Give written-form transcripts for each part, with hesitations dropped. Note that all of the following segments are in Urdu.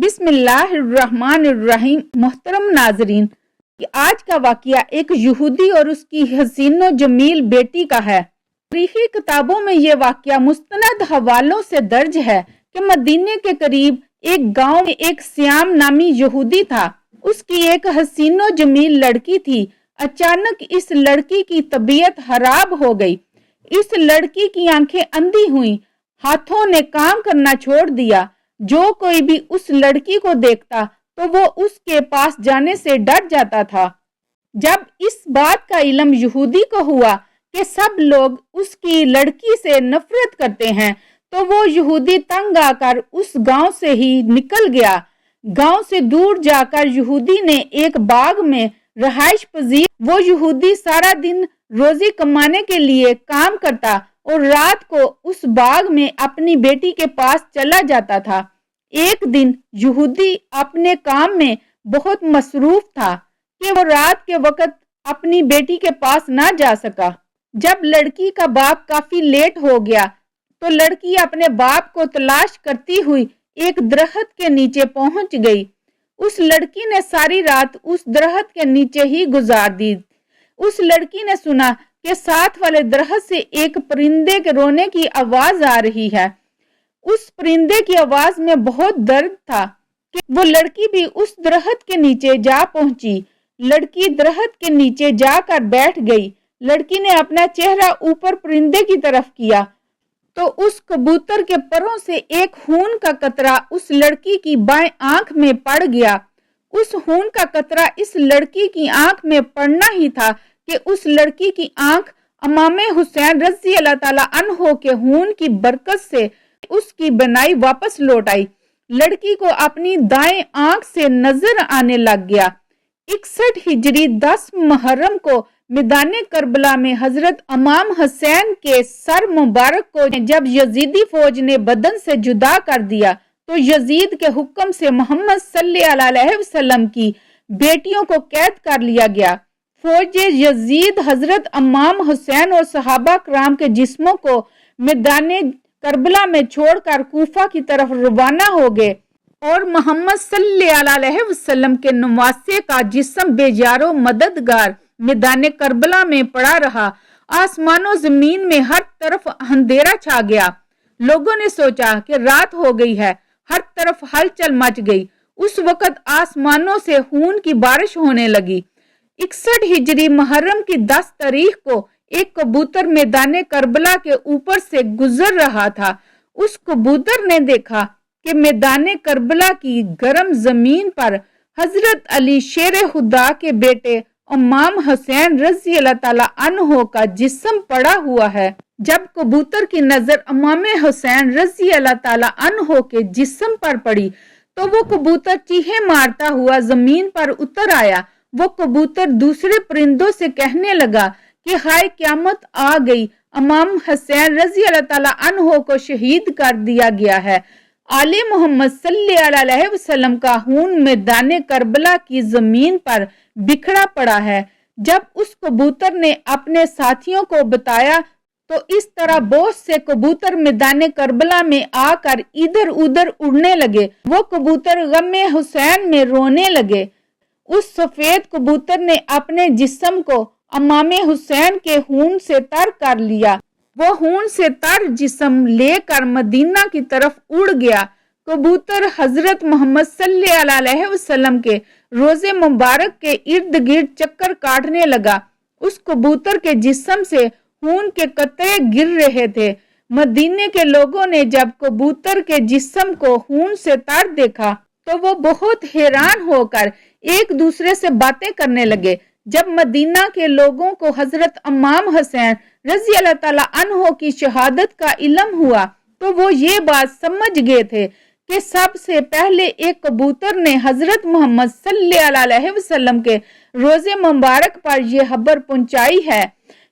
بسم اللہ الرحمن الرحیم۔ محترم ناظرین، آج کا واقعہ ایک یہودی اور اس کی حسین و جمیل بیٹی کا ہے۔ تاریخی کتابوں میں یہ واقعہ مستند حوالوں سے درج ہے کہ مدینے کے قریب ایک گاؤں میں ایک سیام نامی یہودی تھا۔ اس کی ایک حسین و جمیل لڑکی تھی۔ اچانک اس لڑکی کی طبیعت خراب ہو گئی۔ اس لڑکی کی آنکھیں اندھی ہوئیں، ہاتھوں نے کام کرنا چھوڑ دیا۔ جو کوئی بھی اس لڑکی کو دیکھتا تو وہ اس کے پاس جانے سے ڈر جاتا تھا۔ جب اس بات کا علم یہودی کو ہوا کہ سب لوگ اس کی لڑکی سے نفرت کرتے ہیں تو وہ یہودی تنگ آ کر اس گاؤں سے ہی نکل گیا۔ گاؤں سے دور جا کر یہودی نے ایک باغ میں رہائش پذیر وہ یہودی سارا دن روزی کمانے کے لیے کام کرتا اور رات کو اس باغ میں اپنی بیٹی کے پاس چلا جاتا تھا۔ ایک دن یہودی اپنے کام میں بہت مصروف تھا کہ وہ رات کے وقت اپنی بیٹی کے پاس نہ جا سکا۔ جب لڑکی کا باپ کافی لیٹ ہو گیا تو لڑکی اپنے باپ کو تلاش کرتی ہوئی ایک درخت کے نیچے پہنچ گئی۔ اس لڑکی نے ساری رات اس درخت کے نیچے ہی گزار دی۔ اس لڑکی نے سنا کہ ساتھ والے درخت سے ایک پرندے کے رونے کی آواز آ رہی ہے۔ اس پرندے کی آواز میں بہت درد تھا کہ وہ لڑکی بھی اس درخت کے نیچے جا پہنچی۔ لڑکی درخت کے نیچے جا کر بیٹھ گئی۔ لڑکی نے اپنا چہرہ اوپر پرندے کی طرف کیا تو اس کبوتر کے پروں سے ایک خون کا قطرہ اس لڑکی کی بائیں آنکھ میں پڑ گیا۔ اس خون کا قطرہ اس لڑکی کی آنکھ میں پڑنا ہی تھا کہ اس لڑکی کی آنکھ امام حسین رضی اللہ تعالیٰ عنہ کے خون کی برکت سے اس کی بینائی واپس لوٹ آئی۔ لڑکی کو اپنی دائیں آنکھ سے نظر آنے لگ گیا۔ 61 ہجری 10 محرم کو میدان کربلا میں حضرت امام حسین کے سر مبارک کو جب یزیدی فوج نے بدن سے جدا کر دیا تو یزید کے حکم سے محمد صلی اللہ علیہ وسلم کی بیٹیوں کو قید کر لیا گیا۔ فوج یزید حضرت امام حسین اور صحابہ کرام کے جسموں کو میدان کربلا میں چھوڑ کر کوفہ کی طرف روانہ ہو گئے اور محمد صلی اللہ علیہ وسلم کے نواسے کا جسم بے یار و مددگار میدان کربلا میں پڑا رہا۔ آسمان و زمین میں ہر طرف اندھیرا چھا گیا۔ لوگوں نے سوچا کہ رات ہو گئی ہے، ہر طرف ہلچل مچ گئی۔ اس وقت آسمانوں سے خون کی بارش ہونے لگی۔ 61 ہجری محرم کی 10 تاریخ کو ایک کبوتر میدان کربلا کے اوپر سے گزر رہا تھا۔ اس کبوتر نے دیکھا کہ میدان کربلا کی گرم زمین پر حضرت علی شیر خدا کے بیٹے امام حسین رضی اللہ تعالیٰ عنہ کا جسم پڑا ہوا ہے۔ جب کبوتر کی نظر امام حسین رضی اللہ تعالیٰ عنہ کے جسم پر پڑی تو وہ کبوتر چیخیں مارتا ہوا زمین پر اتر آیا۔ وہ کبوتر دوسرے پرندوں سے کہنے لگا کہ ہائے قیامت آ گئی، امام حسین رضی اللہ تعالیٰ عنہ کو شہید کر دیا گیا ہے۔ آل محمد صلی اللہ علیہ وسلم کا خون میدان کربلا کی زمین پر بکھرا پڑا ہے۔ جب اس کبوتر نے اپنے ساتھیوں کو بتایا تو اس طرح بہت سے کبوتر میدان کربلا میں آ کر ادھر ادھر اڑنے لگے۔ وہ کبوتر غم حسین میں رونے لگے۔ اس سفید کبوتر نے اپنے جسم کو امام حسین کے خون سے تر کر لیا۔ وہ خون سے تر جسم لے کر مدینہ کی طرف اڑ گیا۔ کبوتر حضرت محمد صلی اللہ علیہ وسلم کے روزے مبارک کے ارد گرد چکر کاٹنے لگا۔ اس کبوتر کے جسم سے خون کے قطرے گر رہے تھے۔ مدینے کے لوگوں نے جب کبوتر کے جسم کو خون سے تر دیکھا تو وہ بہت حیران ہو کر ایک دوسرے سے باتیں کرنے لگے۔ جب مدینہ کے لوگوں کو حضرت امام حسین رضی اللہ تعالیٰ عنہ کی شہادت کا علم ہوا تو وہ یہ بات سمجھ گئے تھے کہ سب سے پہلے ایک کبوتر نے حضرت محمد صلی اللہ علیہ وسلم کے روزے مبارک پر یہ خبر پہنچائی ہے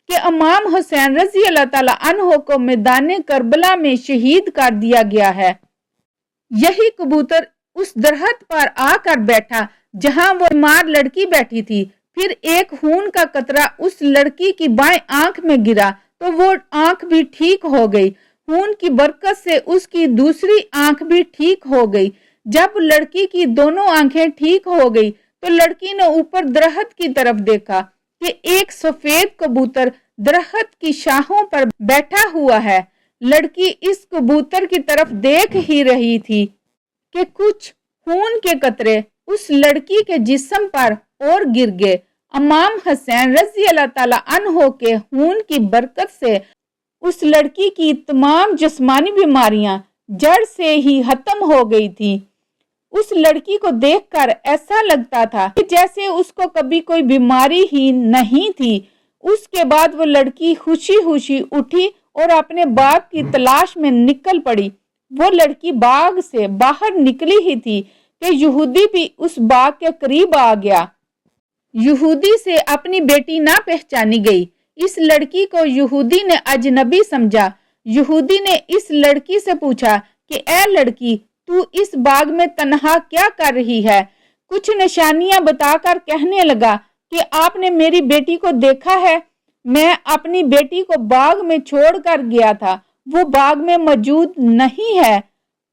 کہ امام حسین رضی اللہ تعالیٰ عنہ کو میدان کربلا میں شہید کر دیا گیا ہے۔ یہی کبوتر اس درخت پر آ کر بیٹھا جہاں وہ بیمار لڑکی بیٹھی تھی۔ پھر ایک خون کا قطرہ اس لڑکی کی بائیں آنکھ میں گرا تو وہ آنکھ بھی ٹھیک ہو گئی۔ خون کی برکت سے اس کی دوسری آنکھ بھی ٹھیک ہو گئی۔ جب لڑکی کی دونوں آنکھیں ٹھیک ہو گئی تو لڑکی نے اوپر درخت کی طرف دیکھا کہ ایک سفید کبوتر درخت کی شاخوں پر بیٹھا ہوا ہے۔ لڑکی اس کبوتر کی طرف دیکھ ہی رہی تھی کہ کچھ خون کے قطرے اس لڑکی کے جسم پر اور گر گئے۔ امام حسین رضی اللہ تعالیٰ عنہ کے خون کی برکت سے اس لڑکی کی تمام جسمانی بیماریاں جڑ سے ہی ختم ہو گئی تھی۔ اس لڑکی کو دیکھ کر ایسا لگتا تھا کہ جیسے اس کو کبھی کوئی بیماری ہی نہیں تھی۔ اس کے بعد وہ لڑکی خوشی خوشی اٹھی اور اپنے باپ کی تلاش میں نکل پڑی۔ وہ لڑکی باغ سے باہر نکلی ہی تھی کہ یہودی بھی اس باغ کے قریب آ گیا۔ یہودی سے اپنی بیٹی نہ پہچانی گئی۔ اس لڑکی کو یہودی نے اجنبی سمجھا۔ یہودی نے اس لڑکی سے پوچھا کہ اے لڑکی، تو اس باغ میں تنہا کیا کر رہی ہے؟ کچھ نشانیاں بتا کر کہنے لگا کہ آپ نے میری بیٹی کو دیکھا ہے؟ میں اپنی بیٹی کو باغ میں چھوڑ کر گیا تھا، وہ باغ میں موجود نہیں ہے۔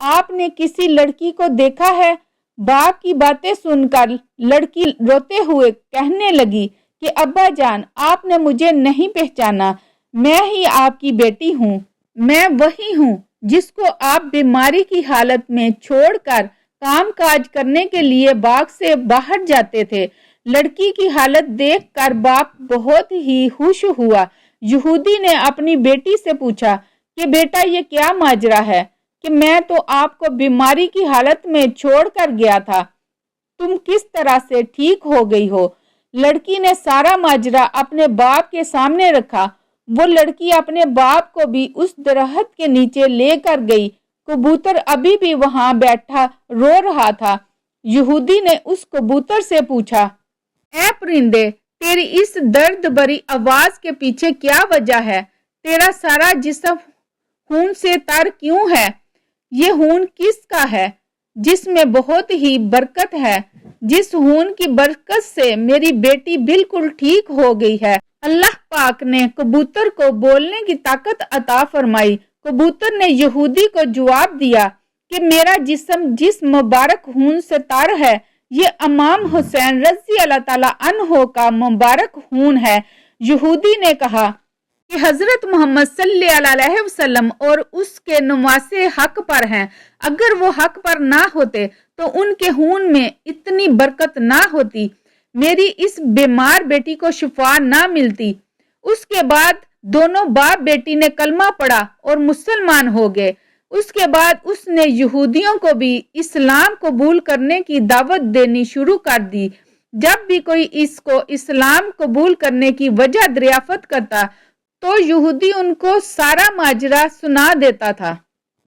آپ نے کسی لڑکی کو دیکھا ہے؟ باپ کی باتیں سن کر لڑکی روتے ہوئے کہنے لگی کہ ابا جان، آپ نے مجھے نہیں پہچانا، میں ہی آپ کی بیٹی ہوں۔ میں وہی ہوں جس کو آپ بیماری کی حالت میں چھوڑ کر کام کاج کرنے کے لیے باغ سے باہر جاتے تھے۔ لڑکی کی حالت دیکھ کر باپ بہت ہی خوش ہوا۔ یہودی نے اپنی بیٹی سے پوچھا کہ بیٹا یہ کیا ماجرا ہے کہ میں تو آپ کو بیماری کی حالت میں چھوڑ کر گیا تھا، تم کس طرح سے ٹھیک ہو گئی ہو؟ لڑکی نے سارا ماجرا اپنے باپ کے سامنے رکھا۔ وہ لڑکی اپنے باپ کو بھی اس درخت کے نیچے لے کر گئی۔ کبوتر ابھی بھی وہاں بیٹھا رو رہا تھا۔ یہودی نے اس کبوتر سے پوچھا، اے پرندے، تیری اس درد بری آواز کے پیچھے کیا وجہ ہے؟ تیرا سارا جسم خون سے تر کیوں ہے؟ یہ خون کس کا ہے جس میں بہت ہی برکت ہے؟ جس خون کی برکت سے میری بیٹی بالکل ٹھیک ہو گئی ہے۔ اللہ پاک نے کبوتر کو بولنے کی طاقت عطا فرمائی۔ کبوتر نے یہودی کو جواب دیا کہ میرا جسم جس مبارک خون سے تر ہے، یہ امام حسین رضی اللہ تعالیٰ عنہ کا مبارک خون ہے۔ یہودی نے کہا کہ حضرت محمد صلی اللہ علیہ وسلم اور اس کے نواسے حق پر ہیں، اگر وہ حق پر نہ ہوتے تو ان کے خون میں اتنی برکت نہ ہوتی، میری اس بیمار بیٹی کو شفا نہ ملتی۔ اس کے بعد دونوں باپ بیٹی نے کلمہ پڑھا اور مسلمان ہو گئے۔ اس کے بعد اس نے یہودیوں کو بھی اسلام قبول کرنے کی دعوت دینی شروع کر دی۔ جب بھی کوئی اس کو اسلام قبول کرنے کی وجہ دریافت کرتا تو یہودی ان کو سارا ماجرا سنا دیتا تھا۔